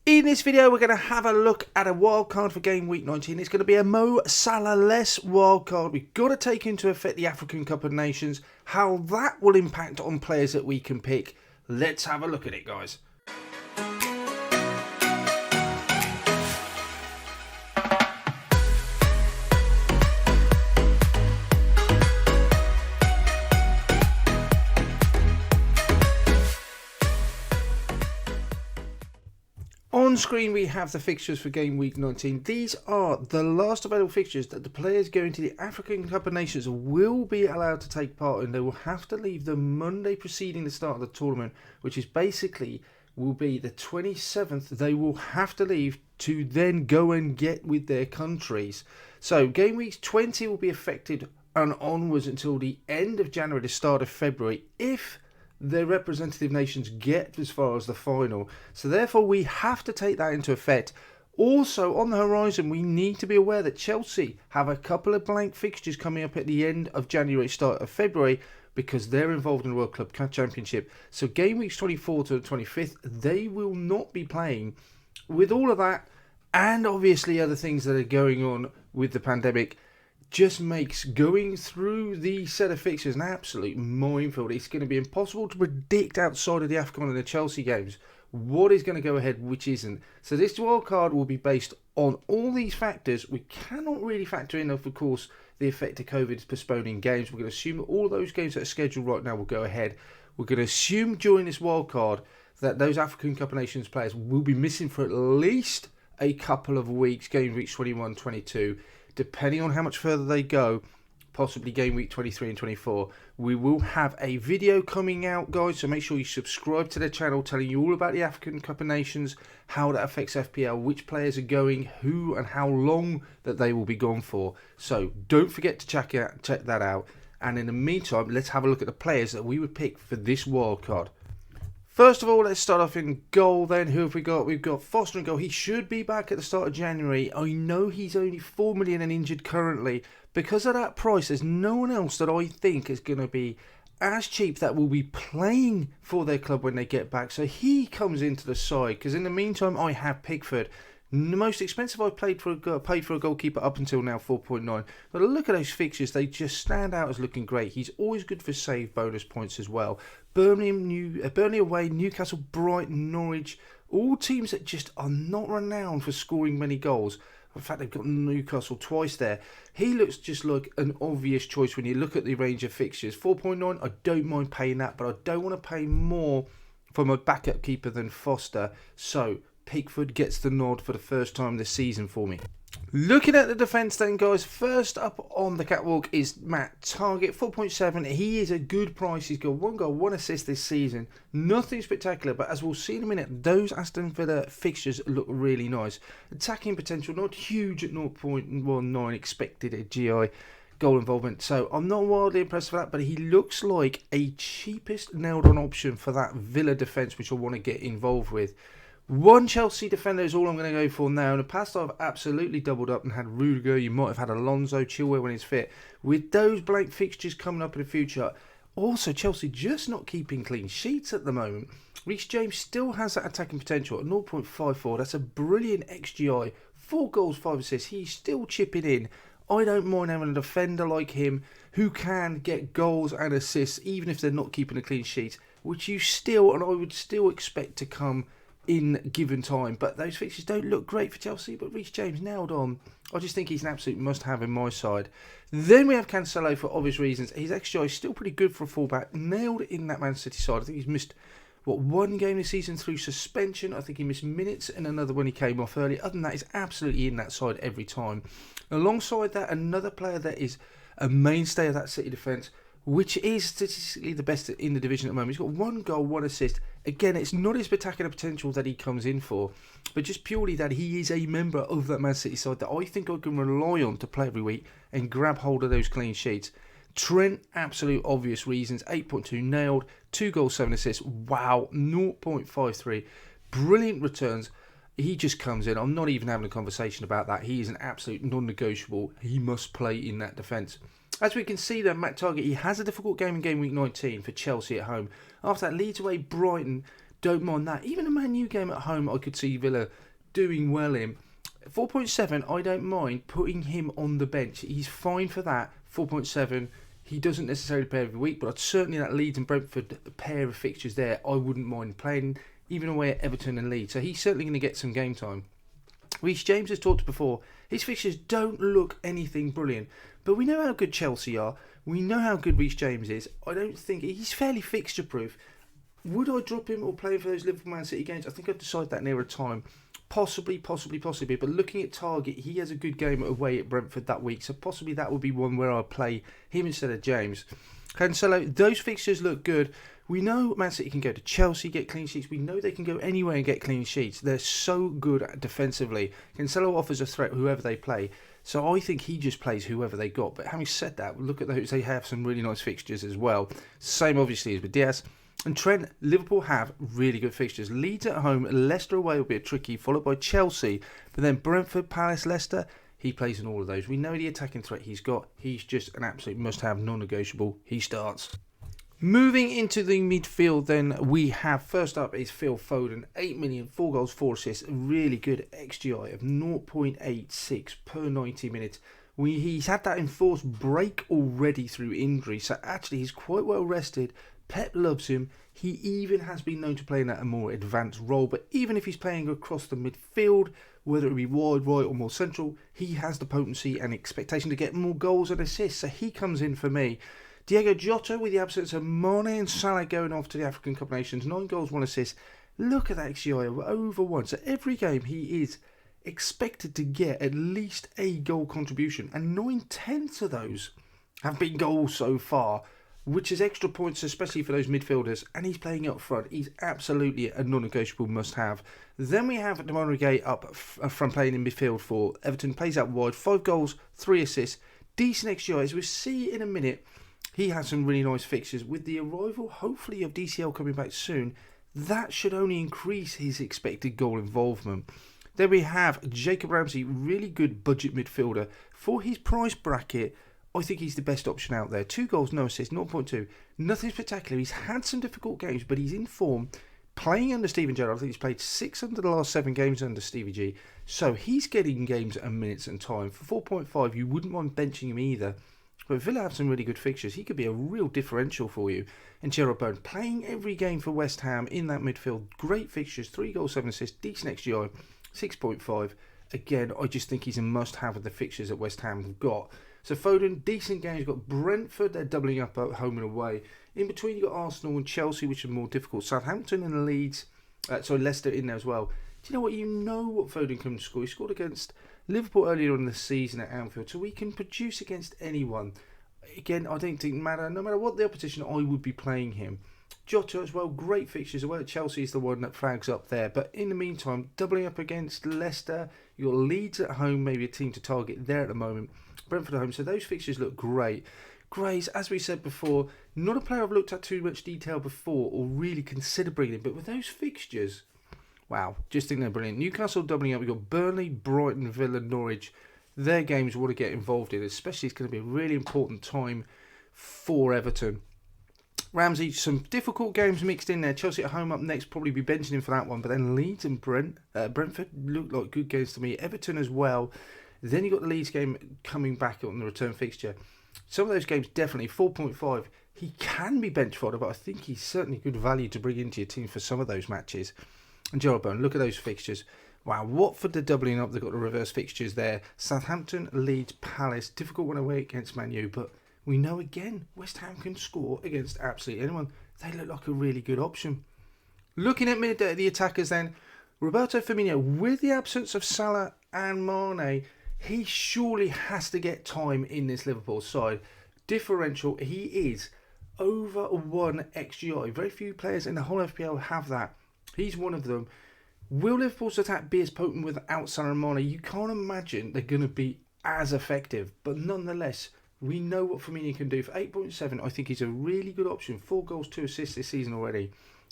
In this video, we're going to have a look at a wildcard for game week 19. It's going to be a Mo Salah-less wildcard. We've got to take into effect the African Cup of Nations, how that will impact on players that we can pick. Let's have a look at it, guys. On screen we have the fixtures for game week 19. These are the last available fixtures that the players going to the African Cup of Nations will be allowed to take part in. They will have to leave the Monday preceding the start of the tournament, which is basically will be the 27th. They will have to leave to then go and get with their countries. So game week 20 will be affected and onwards until the end of January, the start of February, if their representative nations get as far as the final. So therefore we have to take that into effect. Also on the horizon, we need to be aware that Chelsea have a couple of blank fixtures coming up at the end of January, start of February, because they're involved in the World Club Championship. So game weeks 24 to the 25th, they will not be playing. With all of that, and obviously other things that are going on with the pandemic, just makes going through the set of fixtures an absolute minefield. It's going to be impossible to predict outside of the AFCON and the Chelsea games what is going to go ahead, which isn't. So this wildcard will be based on all these factors. We cannot really factor in, of course, the effect of COVID postponing games. We're going to assume all those games that are scheduled right now will go ahead. We're going to assume during this wildcard that those African Cup of Nations players will be missing for at least a couple of weeks, game weeks 21, 22. Depending on how much further they go, possibly game week 23 and 24, we will have a video coming out, guys, so make sure you subscribe to the channel telling you all about the African Cup of Nations, how that affects FPL, which players are going, who and how long that they will be gone for. So don't forget to check that out. And in the meantime, let's have a look at the players that we would pick for this wildcard. First of all, let's start off in goal then. Who have we got? We've got Foster in goal. He should be back at the start of January. I know he's only 4 million and injured currently. Because of that price, there's no one else that I think is going to be as cheap that will be playing for their club when they get back. So he comes into the side. Because in the meantime, I have Pickford. The most expensive I've paid for a goalkeeper up until now, 4.9. But look at those fixtures. They just stand out as looking great. He's always good for save bonus points as well. Burnley away, Newcastle, Brighton, Norwich. All teams that just are not renowned for scoring many goals. In fact, they've got Newcastle twice there. He looks just like an obvious choice when you look at the range of fixtures. 4.9, I don't mind paying that, but I don't want to pay more for my backup keeper than Foster. So Pickford gets the nod for the first time this season for me. Looking at the defence then, guys, first up on the catwalk is Matt Targett, 4.7. He is a good price. He's got 1 goal, 1 assist this season. Nothing spectacular, but as we'll see in a minute, those Aston Villa fixtures look really nice. Attacking potential, not huge at 0.19 expected at GI goal involvement. So I'm not wildly impressed with that, but he looks like a cheapest nailed-on option for that Villa defence, which I want to get involved with. One Chelsea defender is all I'm going to go for now. In the past, I've absolutely doubled up and had Rudiger. You might have had Alonso, Chilwell when he's fit. With those blank fixtures coming up in the future, also Chelsea just not keeping clean sheets at the moment. Reece James still has that attacking potential at 0.54. That's a brilliant XGI. 4 goals, 5 assists. He's still chipping in. I don't mind having a defender like him who can get goals and assists even if they're not keeping a clean sheet, which you still, and I would still expect to come in given time. But those fixtures don't look great for Chelsea, but Reece James nailed on. I just think he's an absolute must-have in my side. Then we have Cancelo for obvious reasons. His XGI is still pretty good for a fullback. Nailed in that Man City side. I think he's missed, 1 game this season through suspension. I think he missed minutes and another when he came off early. Other than that, he's absolutely in that side every time. Alongside that, another player that is a mainstay of that City defence, which is statistically the best in the division at the moment. He's got 1 goal, 1 assist. Again, it's not his spectacular potential that he comes in for, but just purely that he is a member of that Man City side that I think I can rely on to play every week and grab hold of those clean sheets. Trent, absolute obvious reasons. 8.2 nailed, 2 goals, 7 assists. Wow, 0.53. Brilliant returns. He just comes in. I'm not even having a conversation about that. He is an absolute non-negotiable. He must play in that defence. As we can see then, Matt Targett, he has a difficult game in game week 19 for Chelsea at home. After that, Leeds away, Brighton. Don't mind that. Even a Man U game at home, I could see Villa doing well in. 4.7, I don't mind putting him on the bench. He's fine for that. 4.7, he doesn't necessarily play every week, but certainly that Leeds and Brentford pair of fixtures there, I wouldn't mind playing, even away at Everton and Leeds. So he's certainly going to get some game time. Reece James has talked before, his fixtures don't look anything brilliant, but we know how good Chelsea are. We know how good Reece James is. I don't think he's fairly fixture proof. Would I drop him or play for those Liverpool Man City games? I think I'd decide that nearer time. Possibly. But looking at target, he has a good game away at Brentford that week. So possibly that would be one where I'll play him instead of James. Cancelo, those fixtures look good. We know Man City can go to Chelsea, get clean sheets. We know they can go anywhere and get clean sheets. They're so good defensively. Cancelo offers a threat whoever they play. So I think he just plays whoever they got. But having said that, look at those. They have some really nice fixtures as well. Same obviously as with Diaz. And Trent, Liverpool have really good fixtures. Leeds at home, Leicester away will be a tricky, followed by Chelsea. But then Brentford, Palace, Leicester, he plays in all of those. We know the attacking threat he's got. He's just an absolute must-have, non-negotiable. He starts. Moving into the midfield then, we have, first up is Phil Foden. 8 million, 4 goals, 4 assists. Really good XGI of 0.86 per 90 minutes. He's had that enforced break already through injury. So actually he's quite well rested. Pep loves him. He even has been known to play in a more advanced role. But even if he's playing across the midfield, whether it be wide, right or more central, he has the potency and expectation to get more goals and assists. So he comes in for me. Diogo Jota, with the absence of Mane and Salah going off to the African Cup of Nations, 9 goals, 1 assist. Look at that XGI of over 1. So every game he is expected to get at least a goal contribution. And 9/10 of those have been goals so far, which is extra points, especially for those midfielders. And he's playing up front. He's absolutely a non-negotiable must-have. Then we have Demar Gay up from playing in midfield for Everton. Plays out wide. 5 goals, 3 assists. Decent XGI. As we'll see in a minute, he has some really nice fixtures. With the arrival, hopefully, of DCL coming back soon, that should only increase his expected goal involvement. Then we have Jacob Ramsey, really good budget midfielder. For his price bracket, I think he's the best option out there. 2 goals, no assists, 0.2. Nothing spectacular. He's had some difficult games, but he's in form. Playing under Steven Gerrard, I think he's played 6 under the last 7 games under Stevie G. So he's getting games and minutes and time. For 4.5, you wouldn't mind benching him either. But Villa have some really good fixtures. He could be a real differential for you. And Gerald Byrne playing every game for West Ham in that midfield. Great fixtures. 3 goals, 7 assists. Decent XGI. 6.5. Again, I just think he's a must-have with the fixtures that West Ham have got. So Foden, decent games. You've got Brentford. They're doubling up at home and away. In between, you've got Arsenal and Chelsea, which are more difficult. Southampton and Leeds. Leicester in there as well. Do you know what? You know what Foden can score. He scored against Liverpool earlier in the season at Anfield, so he can produce against anyone. Again, I don't think no matter what the opposition, I would be playing him. Jota as well, great fixtures. Well, Chelsea is the one that flags up there. But in the meantime, doubling up against Leicester, you've got Leeds at home, maybe a team to target there at the moment. Brentford at home, so those fixtures look great. Grays, as we said before, not a player I've looked at too much detail before or really considered bringing, but with those fixtures, wow, just think they're brilliant. Newcastle doubling up. We've got Burnley, Brighton, Villa, Norwich. Their games we want to get involved in, especially it's going to be a really important time for Everton. Ramsey, some difficult games mixed in there. Chelsea at home up next, probably be benching him for that one. But then Leeds and Brentford look like good games to me. Everton as well. Then you've got the Leeds game coming back on the return fixture. Some of those games definitely 4.5. He can be bench fodder, but I think he's certainly good value to bring into your team for some of those matches. And Gerald Byrne, look at those fixtures. Wow, Watford, they're doubling up. They've got the reverse fixtures there. Southampton, Leeds, Palace. Difficult one away against Man U, but we know again, West Ham can score against absolutely anyone. They look like a really good option. Looking at the attackers then, Roberto Firmino, with the absence of Salah and Mane, he surely has to get time in this Liverpool side. Differential, he is over 1 XGI. Very few players in the whole FPL have that. He's one of them. Will Liverpool's attack be as potent without Salah and Mane? You can't imagine they're going to be as effective. But nonetheless, we know what Firmino can do. For 8.7, I think he's a really good option. 4 goals, 2 assists this season already.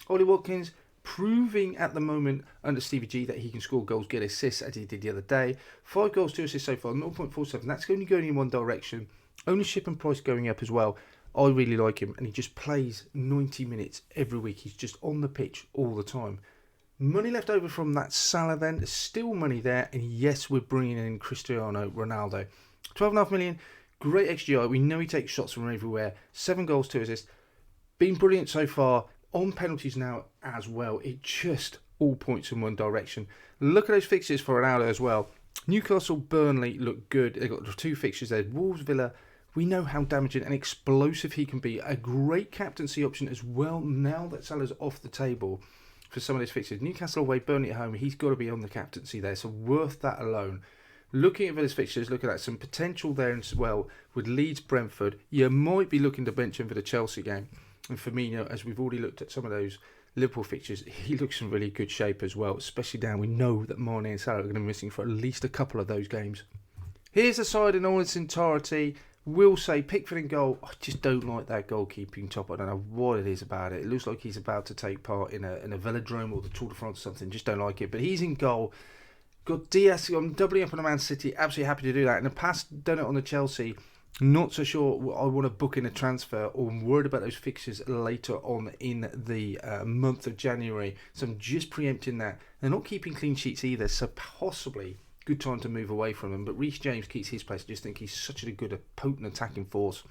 Ollie Watkins, proving at the moment under Stevie G that he can score goals, get assists, as he did the other day. 5 goals, 2 assists so far, 0.47. That's only going in one direction. Ownership and price going up as well. I really like him, and he just plays 90 minutes every week. He's just on the pitch all the time. Money left over from that Salah then. There's still money there, and yes, we're bringing in Cristiano Ronaldo. 12.5 million, great XGI. We know he takes shots from everywhere. 7 goals, 2 assists. Been brilliant so far. On penalties now as well. It just all points in one direction. Look at those fixtures for Ronaldo as well. Newcastle, Burnley look good. They've got 2 fixtures there. Wolves, Villa. We know how damaging and explosive he can be. A great captaincy option as well now that Salah's off the table for some of those fixtures. Newcastle away, Burnley at home. He's got to be on the captaincy there, so worth that alone. Looking at Villa's fixtures, look at that. Some potential there as well with Leeds, Brentford. You might be looking to bench him for the Chelsea game. And Firmino, as we've already looked at some of those Liverpool fixtures, he looks in really good shape as well, especially down. We know that Mane and Salah are going to be missing for at least a couple of those games. Here's the side in all its entirety. Will say Pickford in goal. I just don't like that goalkeeping top. I don't know what it is about it. It looks like he's about to take part in a velodrome or the Tour de France or something. Just don't like it. But he's in goal. Got Diaz. I'm doubling up on the Man City. Absolutely happy to do that. In the past, done it on the Chelsea. Not so sure I want to book in a transfer, or I'm worried about those fixtures later on in the month of January. So I'm just preempting that. They're not keeping clean sheets either, so possibly good time to move away from them. But Reece James keeps his place. I just think he's such a good, potent attacking force.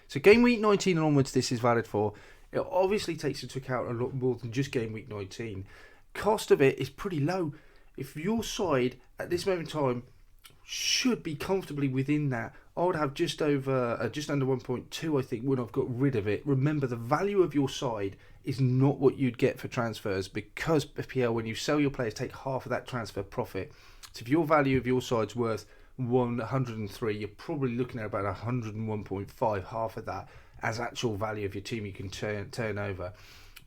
So game week 19 and onwards, this is valid for. It obviously takes into account a lot more than just game week 19. Cost of it is pretty low. If your side at this moment in time should be comfortably within that, I would have just under 1.2, I think, when I've got rid of it. Remember, the value of your side is not what you'd get for transfers, because FPL, when you sell your players, take half of that transfer profit. So if your value of your side's worth 103, you're probably looking at about 101.5, half of that as actual value of your team you can turn over.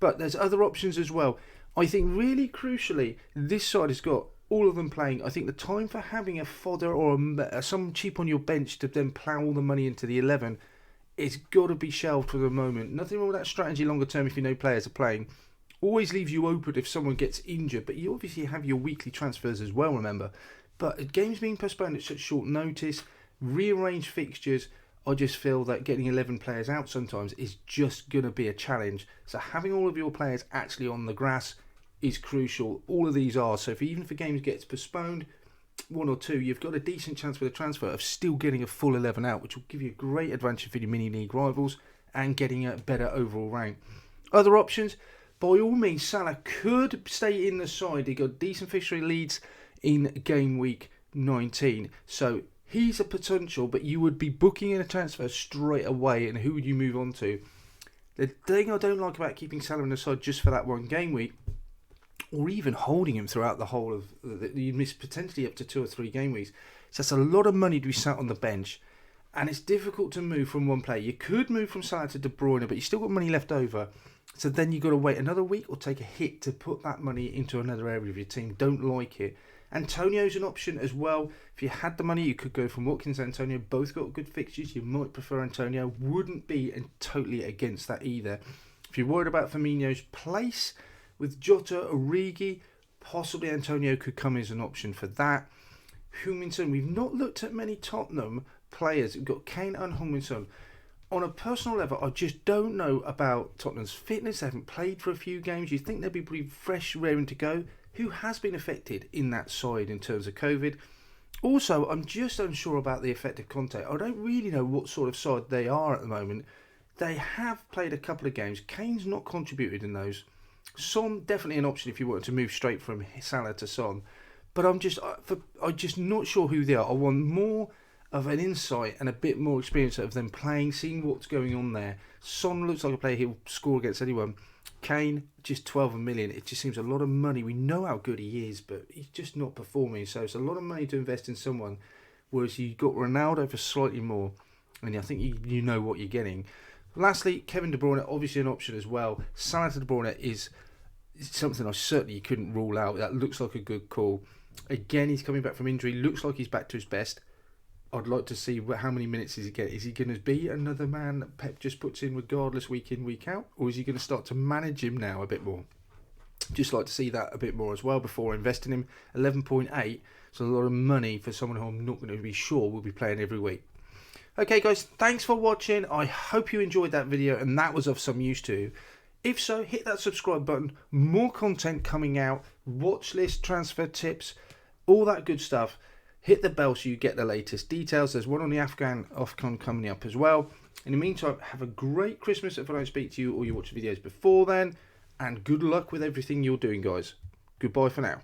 But there's other options as well. I think really crucially, this side has got all of them playing. I think the time for having a fodder or some cheap on your bench to then plough all the money into the 11, it's got to be shelved for the moment. Nothing wrong with that strategy longer term if you know players are playing. Always leaves you open if someone gets injured, but you obviously have your weekly transfers as well, remember. But games being postponed at such short notice, rearranged fixtures, I just feel that getting 11 players out sometimes is just going to be a challenge. So having all of your players actually on the grass is crucial. All of these are. So even if a game gets postponed, 1 or 2, you've got a decent chance with a transfer of still getting a full 11 out, which will give you a great advantage for your mini-league rivals and getting a better overall rank. Other options, by all means, Salah could stay in the side. He got decent fixture leads in game week 19. So he's a potential, but you would be booking in a transfer straight away. And who would you move on to? The thing I don't like about keeping Salah in the side just for that one game week, or even holding him throughout the whole of, you miss potentially up to 2 or 3 game weeks. So that's a lot of money to be sat on the bench, and it's difficult to move from one player. You could move from Salah to De Bruyne, but you still got money left over. So then you've got to wait another week or take a hit to put that money into another area of your team. Don't like it. Antonio's an option as well. If you had the money, you could go from Watkins and Antonio. Both got good fixtures. You might prefer Antonio. Wouldn't be totally against that either. If you're worried about Firmino's place, with Jota, Origi, possibly Antonio could come as an option for that. Heung-min-son, we've not looked at many Tottenham players. We've got Kane and Heung-min-son. On a personal level, I just don't know about Tottenham's fitness. They haven't played for a few games. You think they'd be pretty fresh, raring to go. Who has been affected in that side in terms of COVID? Also, I'm just unsure about the effect of Conte. I don't really know what sort of side they are at the moment. They have played a couple of games. Kane's not contributed in those. Son, definitely an option if you wanted to move straight from Salah to Son. But I'm just not sure who they are. I want more of an insight and a bit more experience of them playing, seeing what's going on there. Son looks like a player he'll score against anyone. Kane, just 12 million. It just seems a lot of money. We know how good he is, but he's just not performing. So it's a lot of money to invest in someone. Whereas you got Ronaldo for slightly more. And I think you know what you're getting. Lastly, Kevin De Bruyne, obviously an option as well. Salah to De Bruyne is something I certainly couldn't rule out. That looks like a good call. Again, he's coming back from injury. Looks like he's back to his best. I'd like to see how many minutes is he getting. Is he going to be another man that Pep just puts in regardless week in, week out? Or is he going to start to manage him now a bit more? Just like to see that a bit more as well before investing him. 11.8, so a lot of money for someone who I'm not going to be sure will be playing every week. Okay guys, thanks for watching. I hope you enjoyed that video and that was of some use to you. If so, hit that subscribe button. More content coming out, watch list, transfer tips, all that good stuff. Hit the bell so you get the latest details. There's one on the AFCON coming up as well. In the meantime, have a great Christmas if I don't speak to you or you watch videos before then. And good luck with everything you're doing, guys. Goodbye for now.